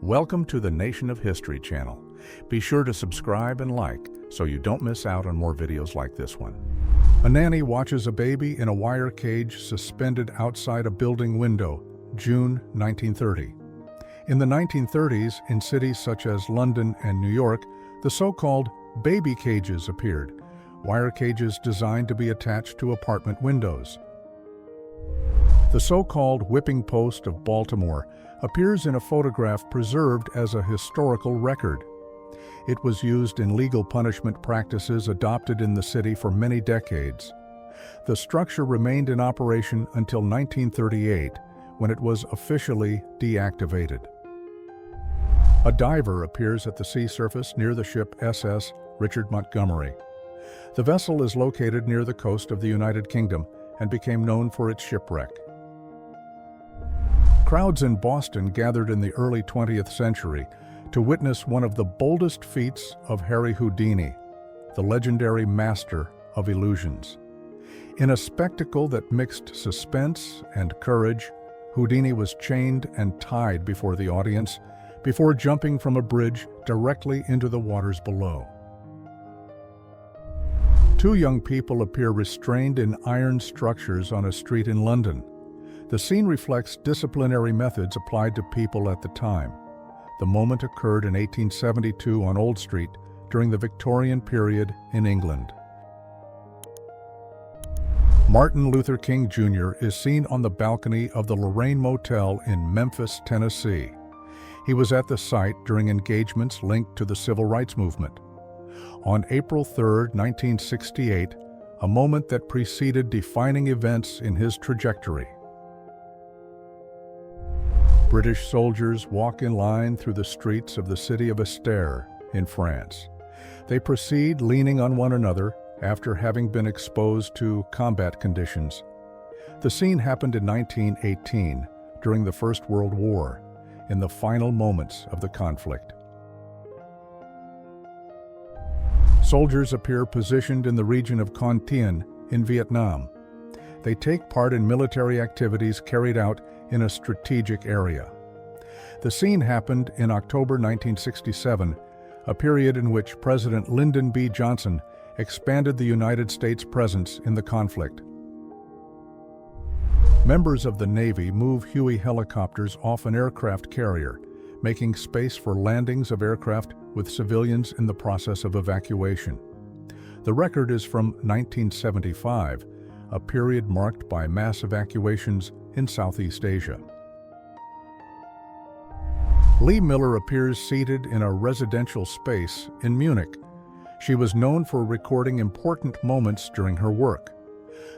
Welcome to the Nation of History channel. Be sure to subscribe and like so you don't miss out on more videos like this one. A nanny watches a baby in a wire cage suspended outside a building window, June 1930. In the 1930s, in cities such as London and New York, the so-called baby cages appeared, wire cages designed to be attached to apartment windows. The so-called whipping post of Baltimore appears in a photograph preserved as a historical record. It was used in legal punishment practices adopted in the city for many decades. The structure remained in operation until 1938, when it was officially deactivated. A diver appears at the sea surface near the ship SS Richard Montgomery. The vessel is located near the coast of the United Kingdom and became known for its shipwreck. Crowds in Boston gathered in the early 20th century to witness one of the boldest feats of Harry Houdini, the legendary master of illusions. In a spectacle that mixed suspense and courage, Houdini was chained and tied before the audience before jumping from a bridge directly into the waters below. Two young people appear restrained in iron structures on a street in London. The scene reflects disciplinary methods applied to people at the time. The moment occurred in 1872 on Old Street during the Victorian period in England. Martin Luther King Jr. is seen on the balcony of the Loren Motel in Memphis, Tennessee. He was at the site during engagements linked to the Civil Rights Movement. On April 3, 1968, a moment that preceded defining events in his trajectory. British soldiers walk in line through the streets of the city of Esther in France. They proceed leaning on one another after having been exposed to combat conditions. The scene happened in 1918 during the First World War, in the final moments of the conflict. Soldiers appear positioned in the region of Con Thien in Vietnam. They take part in military activities carried out in a strategic area. The scene happened in October 1967, a period in which President Lyndon B. Johnson expanded the United States' presence in the conflict. Members of the Navy move Huey helicopters off an aircraft carrier, making space for landings of aircraft with civilians in the process of evacuation. The record is from 1975, a period marked by mass evacuations in Southeast Asia. Lee Miller appears seated in a residential space in Munich. She was known for recording important moments during her work.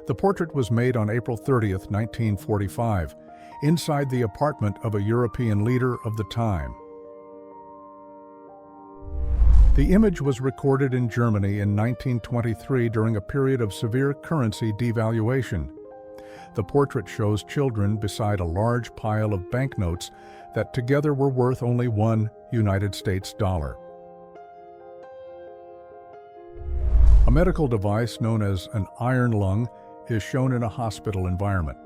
The portrait was made on April 30, 1945, inside the apartment of a European leader of the time. The image was recorded in Germany in 1923 during a period of severe currency devaluation. The portrait shows children beside a large pile of banknotes that together were worth only $1 United States dollar. A medical device known as an iron lung is shown in a hospital environment.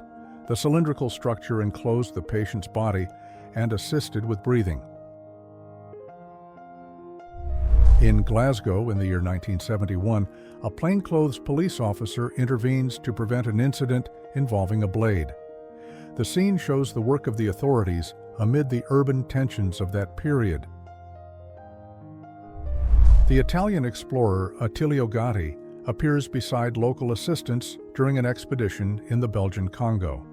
The cylindrical structure enclosed the patient's body and assisted with breathing. In Glasgow in the year 1971, a plainclothes police officer intervenes to prevent an incident involving a blade. The scene shows the work of the authorities amid the urban tensions of that period. The Italian explorer Attilio Gatti appears beside local assistants during an expedition in the Belgian Congo.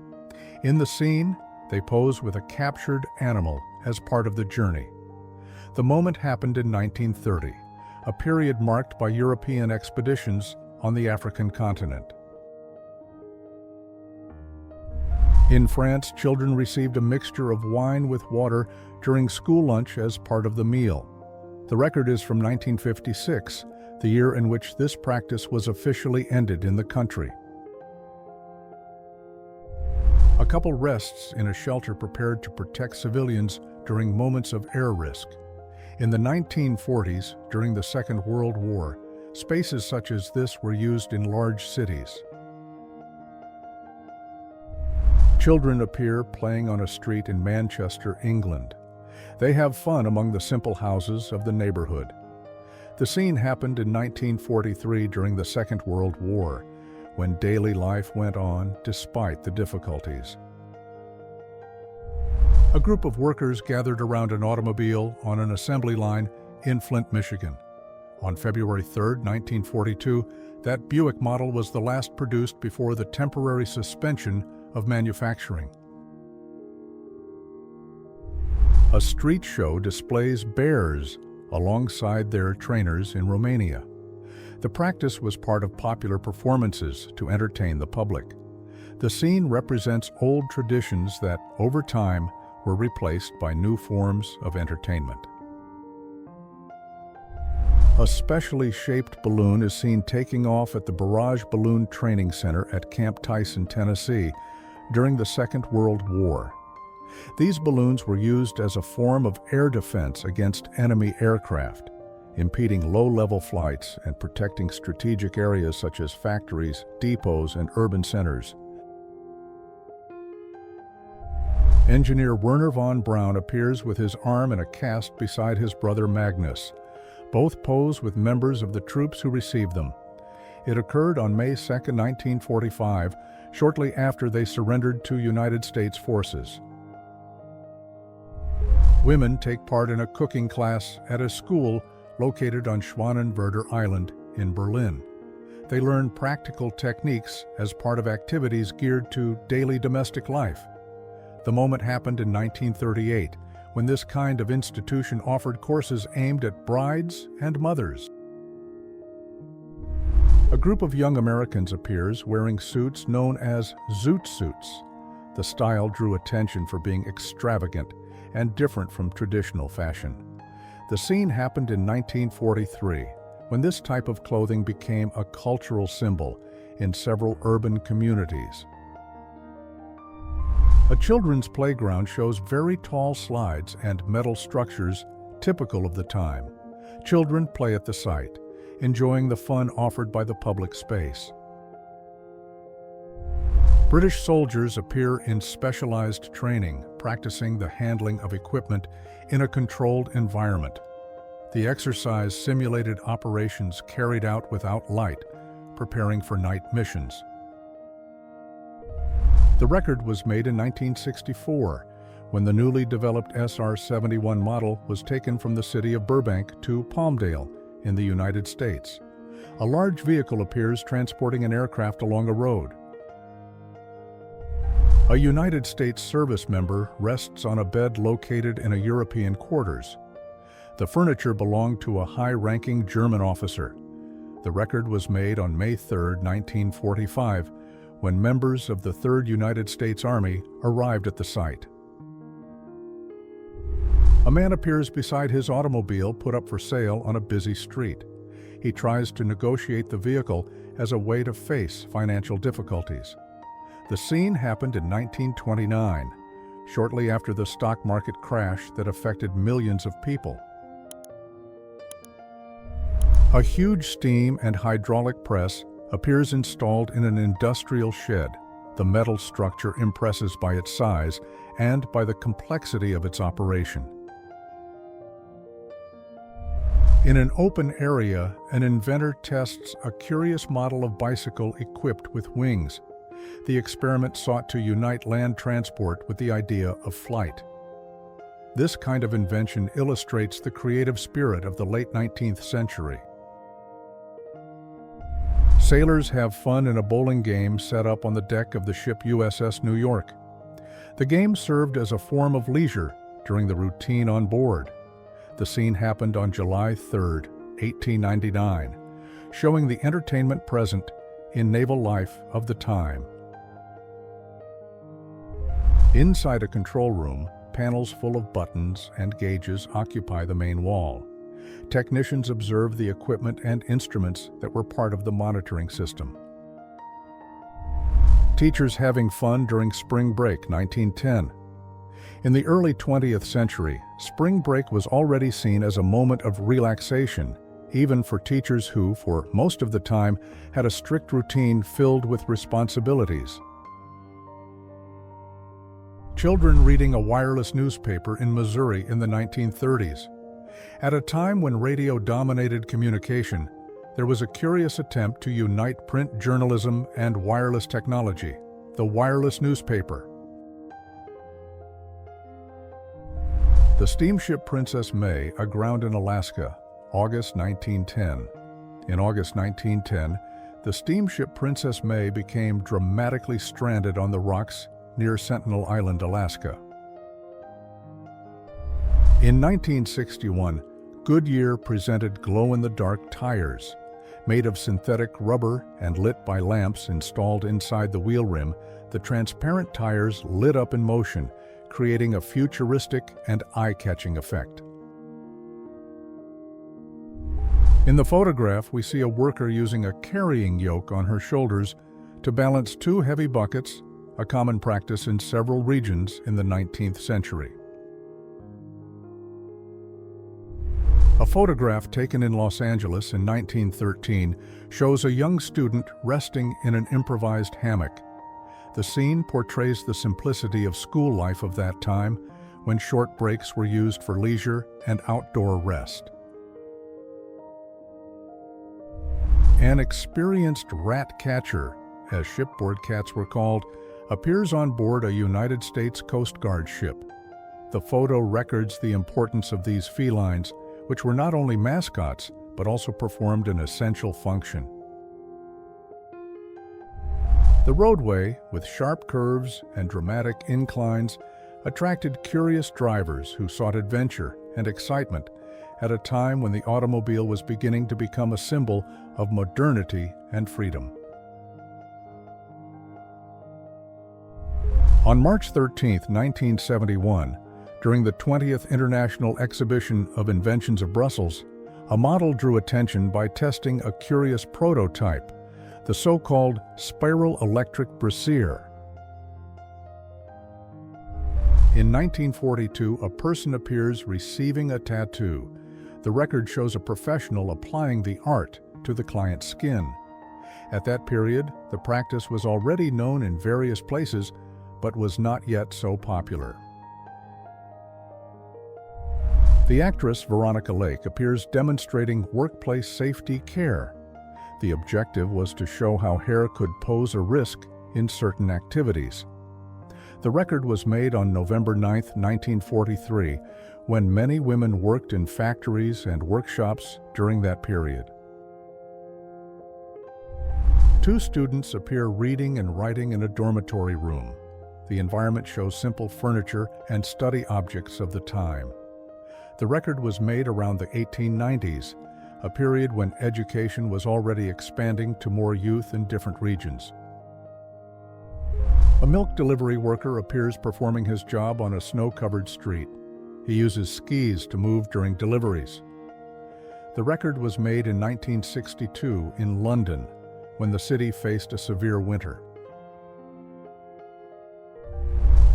In the scene, they pose with a captured animal as part of the journey. The moment happened in 1930, a period marked by European expeditions on the African continent. In France, children received a mixture of wine with water during school lunch as part of the meal. The record is from 1956, the year in which this practice was officially ended in the country. A couple rests in a shelter prepared to protect civilians during moments of air risk. In the 1940s, during the Second World War, spaces such as this were used in large cities. Children appear playing on a street in Manchester, England. They have fun among the simple houses of the neighborhood. The scene happened in 1943 during the Second World War, when daily life went on despite the difficulties. A group of workers gathered around an automobile on an assembly line in Flint, Michigan. On February 3, 1942, that Buick model was the last produced before the temporary suspension of manufacturing. A street show displays bears alongside their trainers in Romania. The practice was part of popular performances to entertain the public. The scene represents old traditions that, over time, were replaced by new forms of entertainment. A specially shaped balloon is seen taking off at the Barrage Balloon Training Center at Camp Tyson, Tennessee, during the Second World War. These balloons were used as a form of air defense against enemy aircraft, impeding low-level flights and protecting strategic areas such as factories, depots, and urban centers. Engineer Werner von Braun appears with his arm in a cast beside his brother Magnus. Both pose with members of the troops who received them. It occurred on May 2, 1945, shortly after they surrendered to United States forces. Women take part in a cooking class at a school located on Schwanenwerder Island in Berlin. They learn practical techniques as part of activities geared to daily domestic life. The moment happened in 1938, when this kind of institution offered courses aimed at brides and mothers. A group of young Americans appears wearing suits known as zoot suits. The style drew attention for being extravagant and different from traditional fashion. The scene happened in 1943, when this type of clothing became a cultural symbol in several urban communities. A children's playground shows very tall slides and metal structures typical of the time. Children play at the site, enjoying the fun offered by the public space. British soldiers appear in specialized training, practicing the handling of equipment in a controlled environment. The exercise simulated operations carried out without light, preparing for night missions. The record was made in 1964, when the newly developed SR-71 model was taken from the city of Burbank to Palmdale in the United States. A large vehicle appears transporting an aircraft along a road. A United States service member rests on a bed located in a European quarters. The furniture belonged to a high-ranking German officer. The record was made on May 3, 1945, when members of the 3rd United States Army arrived at the site. A man appears beside his automobile put up for sale on a busy street. He tries to negotiate the vehicle as a way to face financial difficulties. The scene happened in 1929, shortly after the stock market crash that affected millions of people. A huge steam and hydraulic press appears installed in an industrial shed. The metal structure impresses by its size and by the complexity of its operation. In an open area, an inventor tests a curious model of bicycle equipped with wings. The experiment sought to unite land transport with the idea of flight. This kind of invention illustrates the creative spirit of the late 19th century. Sailors have fun in a bowling game set up on the deck of the ship USS New York. The game served as a form of leisure during the routine on board. The scene happened on July 3, 1899, showing the entertainment present in naval life of the time. Inside a control room, panels full of buttons and gauges occupy the main wall. Technicians observe the equipment and instruments that were part of the monitoring system. Teachers having fun during spring break, 1910. In the early 20th century, spring break was already seen as a moment of relaxation, even for teachers who, for most of the time, had a strict routine filled with responsibilities. children reading a wireless newspaper in Missouri in the 1930s. At a time when radio dominated communication, there was a curious attempt to unite print journalism and wireless technology, the wireless newspaper. The steamship Princess May aground in Alaska, August 1910. In August 1910, the steamship Princess May became dramatically stranded on the rocks near Sentinel Island, Alaska. In 1961, Goodyear presented glow-in-the-dark tires. Made of synthetic rubber and lit by lamps installed inside the wheel rim, the transparent tires lit up in motion, creating a futuristic and eye-catching effect. In the photograph, we see a worker using a carrying yoke on her shoulders to balance two heavy buckets, a common practice in several regions in the 19th century. A photograph taken in Los Angeles in 1913 shows a young student resting in an improvised hammock. The scene portrays the simplicity of school life of that time, when short breaks were used for leisure and outdoor rest. An experienced rat catcher, as shipboard cats were called, appears on board a United States Coast Guard ship. The photo records the importance of these felines, which were not only mascots, but also performed an essential function. The roadway, with sharp curves and dramatic inclines, attracted curious drivers who sought adventure and excitement at a time when the automobile was beginning to become a symbol of modernity and freedom. On March 13, 1971, during the 20th International Exhibition of Inventions of Brussels, a model drew attention by testing a curious prototype, the so-called spiral electric brassiere. In 1942, a person appears receiving a tattoo. The record shows a professional applying the art to the client's skin. At that period, the practice was already known in various places, but was not yet so popular. The actress Veronica Lake appears demonstrating workplace safety care. The objective was to show how hair could pose a risk in certain activities. The record was made on November 9, 1943, when many women worked in factories and workshops during that period. Two students appear reading and writing in a dormitory room. The environment shows simple furniture and study objects of the time. The record was made around the 1890s, a period when education was already expanding to more youth in different regions. A milk delivery worker appears performing his job on a snow-covered street. He uses skis to move during deliveries. The record was made in 1962 in London, when the city faced a severe winter.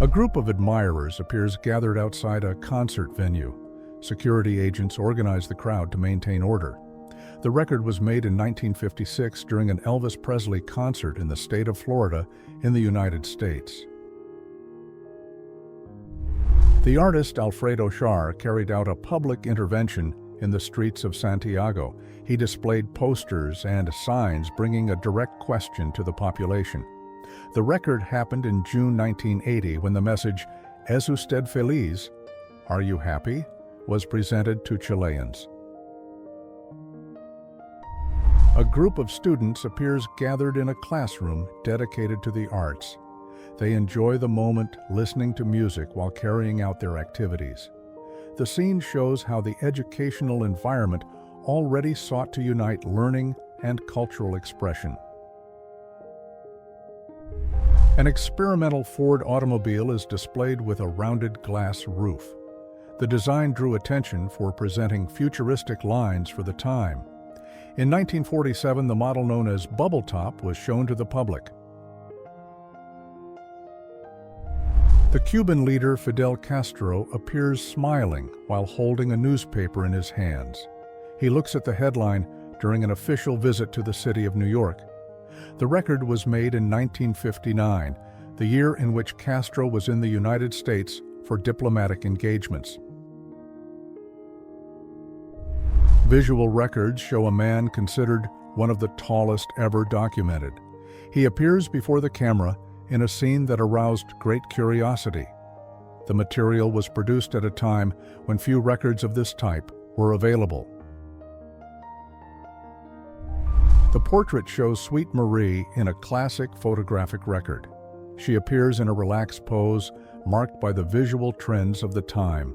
A group of admirers appears gathered outside a concert venue. Security agents organized the crowd to maintain order. The record was made in 1956 during an Elvis Presley concert in the state of Florida in the United States. The artist Alfredo Char carried out a public intervention in the streets of Santiago. He displayed posters and signs bringing a direct question to the population. The record happened in June 1980 when the message, "Es usted feliz?" Are you happy? Was presented to Chileans. A group of students appears gathered in a classroom dedicated to the arts. They enjoy the moment, listening to music while carrying out their activities. The scene shows how the educational environment already sought to unite learning and cultural expression. An experimental Ford automobile is displayed with a rounded glass roof. The design drew attention for presenting futuristic lines for the time. In 1947, the model known as Bubble Top was shown to the public. The Cuban leader Fidel Castro appears smiling while holding a newspaper in his hands. He looks at the headline during an official visit to the city of New York. The record was made in 1959. the year in which Castro was in the United States for diplomatic engagements. Visual records show a man considered one of the tallest ever documented. He appears before the camera in a scene that aroused great curiosity. The material was produced at a time when few records of this type were available. The portrait shows Sweet Marie in a classic photographic record. She appears in a relaxed pose marked by the visual trends of the time.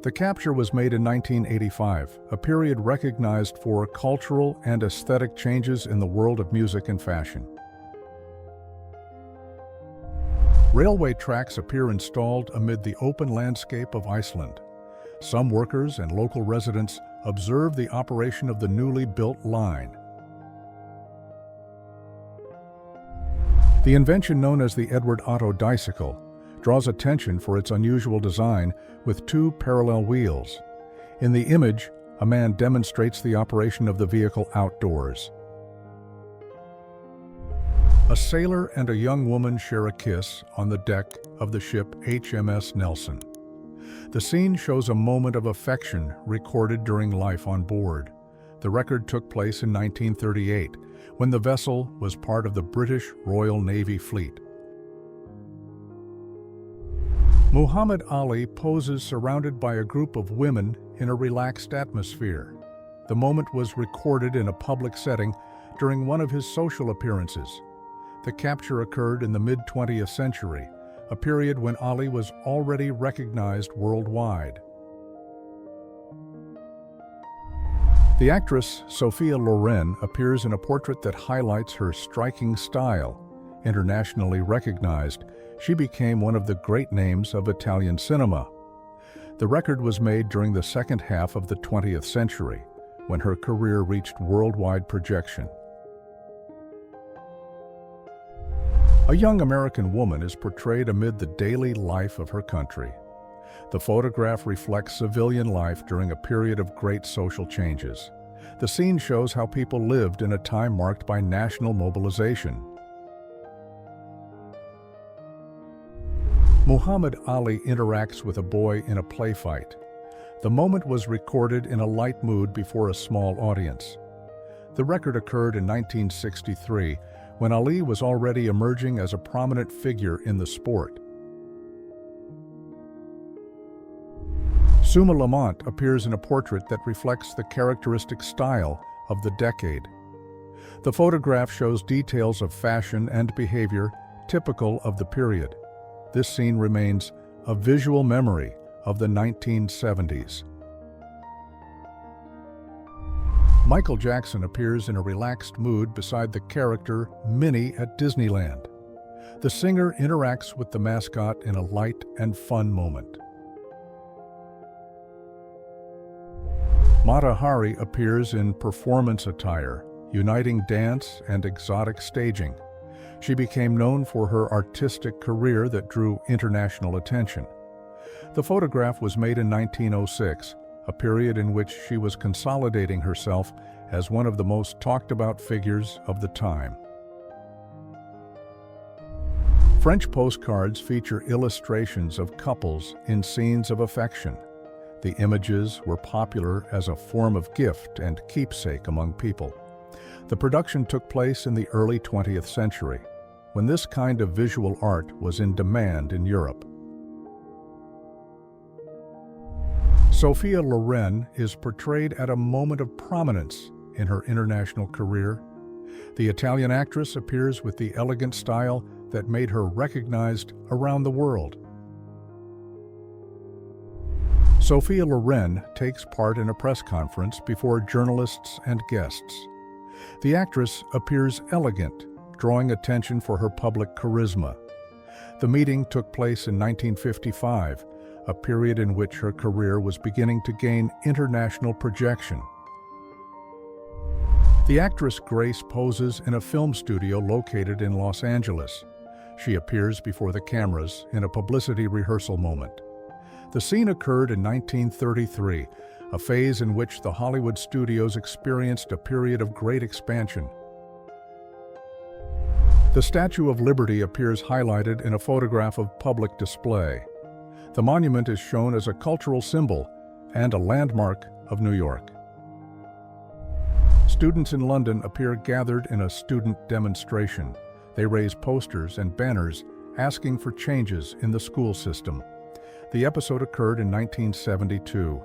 The capture was made in 1985, a period recognized for cultural and aesthetic changes in the world of music and fashion. Railway tracks appear installed amid the open landscape of Iceland. Some workers and local residents observe the operation of the newly built line. The invention known as the Edward Otto bicycle draws attention for its unusual design with two parallel wheels. In the image, a man demonstrates the operation of the vehicle outdoors. A sailor and a young woman share a kiss on the deck of the ship HMS Nelson. The scene shows a moment of affection recorded during life on board. The record took place in 1938, when the vessel was part of the British Royal Navy fleet. Muhammad Ali poses surrounded by a group of women in a relaxed atmosphere. The moment was recorded in a public setting during one of his social appearances. The capture occurred in the mid-20th century, a period when Ali was already recognized worldwide. The actress Sophia Loren appears in a portrait that highlights her striking style. Internationally recognized, she became one of the great names of Italian cinema. The record was made during the second half of the 20th century, when her career reached worldwide projection. A young American woman is portrayed amid the daily life of her country. The photograph reflects civilian life during a period of great social changes. The scene shows how people lived in a time marked by national mobilization. Muhammad Ali interacts with a boy in a play fight. The moment was recorded in a light mood before a small audience. The record occurred in 1963, when Ali was already emerging as a prominent figure in the sport. Suma Lamont appears in a portrait that reflects the characteristic style of the decade. The photograph shows details of fashion and behavior typical of the period. This scene remains a visual memory of the 1970s. Michael Jackson appears in a relaxed mood beside the character Minnie at Disneyland. The singer interacts with the mascot in a light and fun moment. Mata Hari appears in performance attire, uniting dance and exotic staging. She became known for her artistic career that drew international attention. The photograph was made in 1906, a period in which she was consolidating herself as one of the most talked-about figures of the time. French postcards feature illustrations of couples in scenes of affection. The images were popular as a form of gift and keepsake among people. The production took place in the early 20th century, when this kind of visual art was in demand in Europe. Sophia Loren is portrayed at a moment of prominence in her international career. The Italian actress appears with the elegant style that made her recognized around the world. Sophia Loren takes part in a press conference before journalists and guests. The actress appears elegant, drawing attention for her public charisma. The meeting took place in 1955, a period in which her career was beginning to gain international projection. The actress Grace poses in a film studio located in Los Angeles. She appears before the cameras in a publicity rehearsal moment. The scene occurred in 1933, a phase in which the Hollywood studios experienced a period of great expansion. The Statue of Liberty appears highlighted in a photograph of public display. The monument is shown as a cultural symbol and a landmark of New York. Students in London appear gathered in a student demonstration. They raise posters and banners asking for changes in the school system. The episode occurred in 1972,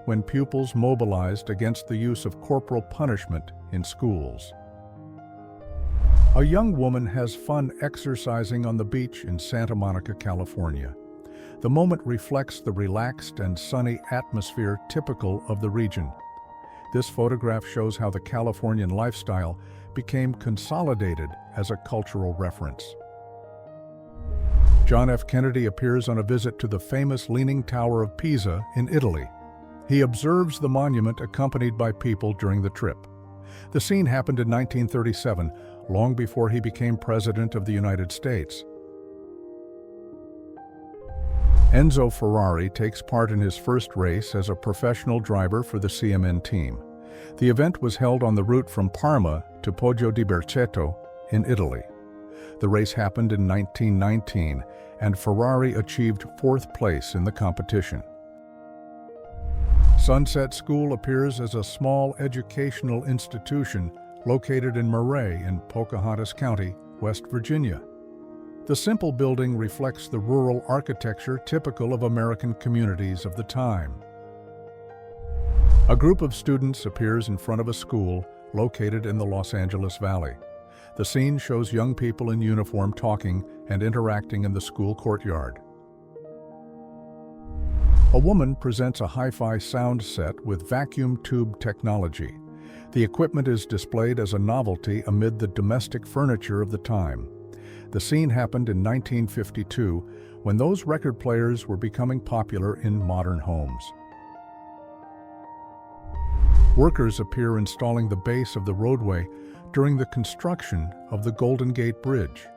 when pupils mobilized against the use of corporal punishment in schools. A young woman has fun exercising on the beach in Santa Monica, California. The moment reflects the relaxed and sunny atmosphere typical of the region. This photograph shows how the Californian lifestyle became consolidated as a cultural reference. John F. Kennedy appears on a visit to the famous Leaning Tower of Pisa in Italy. He observes the monument accompanied by people during the trip. The scene happened in 1937, long before he became President of the United States. Enzo Ferrari takes part in his first race as a professional driver for the CMN team. The event was held on the route from Parma to Poggio di Berceto in Italy. The race happened in 1919, and Ferrari achieved fourth place in the competition. Sunset School appears as a small educational institution located in Murray in Pocahontas County, West Virginia. The simple building reflects the rural architecture typical of American communities of the time. A group of students appears in front of a school located in the Los Angeles Valley. The scene shows young people in uniform talking and interacting in the school courtyard. A woman presents a hi-fi sound set with vacuum tube technology. The equipment is displayed as a novelty amid the domestic furniture of the time. The scene happened in 1952, when those record players were becoming popular in modern homes. Workers appear installing the base of the roadway during the construction of the Golden Gate Bridge.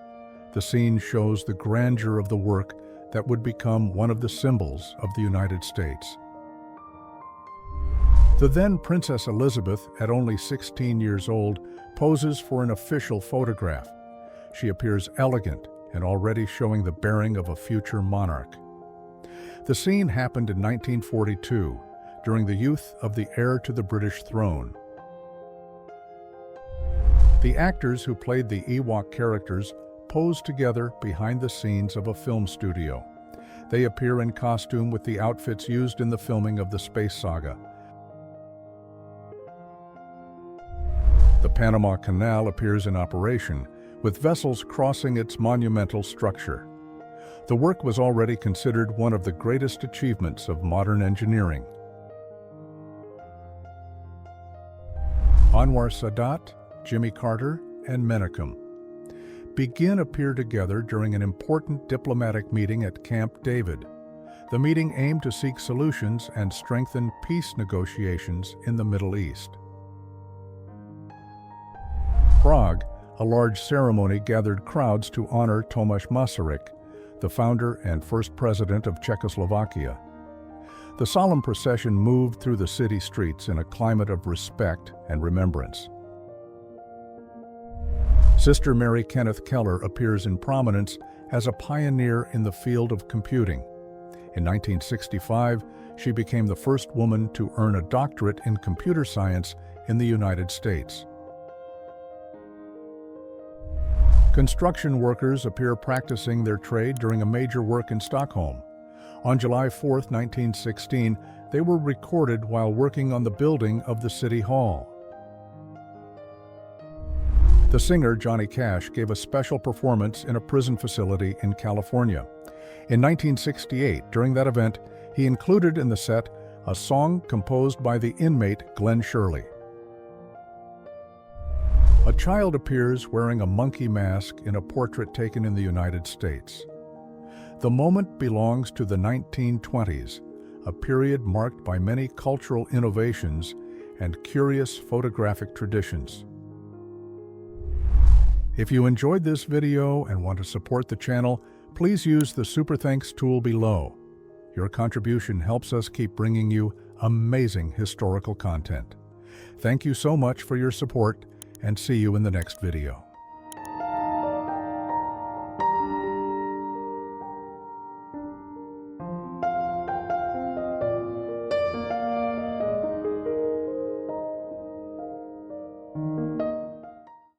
The scene shows the grandeur of the work that would become one of the symbols of the United States. The then Princess Elizabeth, at only 16 years old, poses for an official photograph. She appears elegant and already showing the bearing of a future monarch. The scene happened in 1942, during the youth of the heir to the British throne. The actors who played the Ewok characters pose together behind the scenes of a film studio. They appear in costume with the outfits used in the filming of the space saga. The Panama Canal appears in operation, with vessels crossing its monumental structure. The work was already considered one of the greatest achievements of modern engineering. Anwar Sadat, Jimmy Carter, and Menachem Begin appear together during an important diplomatic meeting at Camp David. The meeting aimed to seek solutions and strengthen peace negotiations in the Middle East. Prague, a large ceremony gathered crowds to honor Tomáš Masaryk, the founder and first president of Czechoslovakia. The solemn procession moved through the city streets in a climate of respect and remembrance. Sister Mary Kenneth Keller appears in prominence as a pioneer in the field of computing. In 1965, she became the first woman to earn a doctorate in computer science in the United States. Construction workers appear practicing their trade during a major work in Stockholm. On July 4, 1916, they were recorded while working on the building of the City Hall. The singer Johnny Cash gave a special performance in a prison facility in California. In 1968, during that event, he included in the set a song composed by the inmate Glenn Shirley. A child appears wearing a monkey mask in a portrait taken in the United States. The moment belongs to the 1920s, a period marked by many cultural innovations and curious photographic traditions. If you enjoyed this video and want to support the channel, please use the Super Thanks tool below. Your contribution helps us keep bringing you amazing historical content. Thank you so much for your support, and see you in the next video.